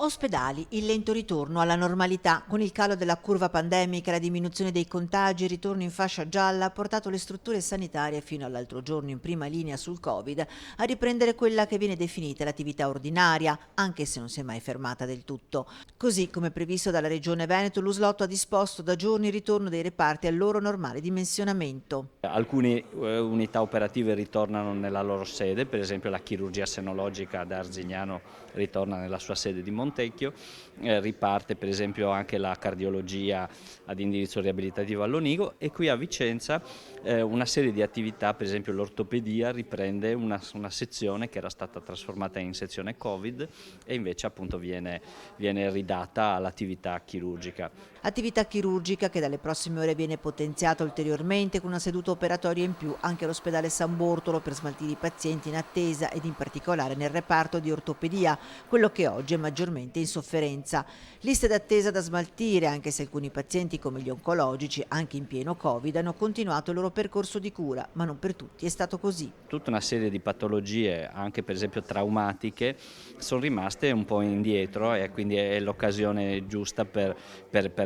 Ospedali, il lento ritorno alla normalità. Con il calo della curva pandemica e la diminuzione dei contagi, il ritorno in fascia gialla ha portato le strutture sanitarie fino all'altro giorno in prima linea sul Covid a riprendere quella che viene definita l'attività ordinaria, anche se non si è mai fermata del tutto. Così, come previsto dalla Regione Veneto, l'Uslotto ha disposto da giorni il ritorno dei reparti al loro normale dimensionamento. Alcune unità operative ritornano nella loro sede, per esempio la chirurgia senologica da Arzignano ritorna nella sua sede di Montecchio, riparte per esempio anche la cardiologia ad indirizzo riabilitativo all'Onigo e qui a Vicenza una serie di attività, per esempio l'ortopedia riprende una sezione che era stata trasformata in sezione Covid e invece appunto viene ridata all'attività chirurgica. Attività chirurgica che dalle prossime ore viene potenziata ulteriormente con una seduta operatoria in più anche all'ospedale San Bortolo per smaltire i pazienti in attesa ed in particolare nel reparto di ortopedia, quello che oggi è maggiormente in sofferenza. Liste d'attesa da smaltire anche se alcuni pazienti come gli oncologici, anche in pieno Covid, hanno continuato il loro percorso di cura, ma non per tutti è stato così. Tutta una serie di patologie, anche per esempio traumatiche, sono rimaste un po' indietro e quindi è l'occasione giusta per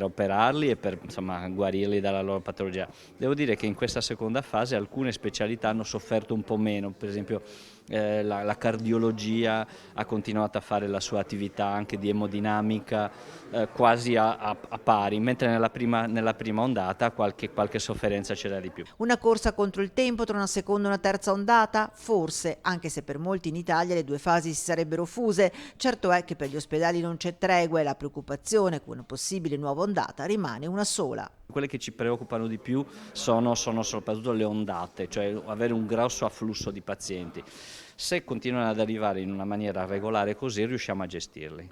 operarli e per insomma, guarirli dalla loro patologia. Devo dire che in questa seconda fase alcune specialità hanno sofferto un po' meno, per esempio la cardiologia ha continuato a fare la sua attività anche di emodinamica quasi a pari, mentre nella prima ondata qualche sofferenza c'era di più. Una corsa contro il tempo tra una seconda e una terza ondata? Forse, anche se per molti in Italia le due fasi si sarebbero fuse. Certo è che per gli ospedali non c'è tregua e la preoccupazione con una possibile nuova ondata rimane una sola. Quelle che ci preoccupano di più sono soprattutto le ondate, cioè avere un grosso afflusso di pazienti. Se continuano ad arrivare in una maniera regolare così riusciamo a gestirli.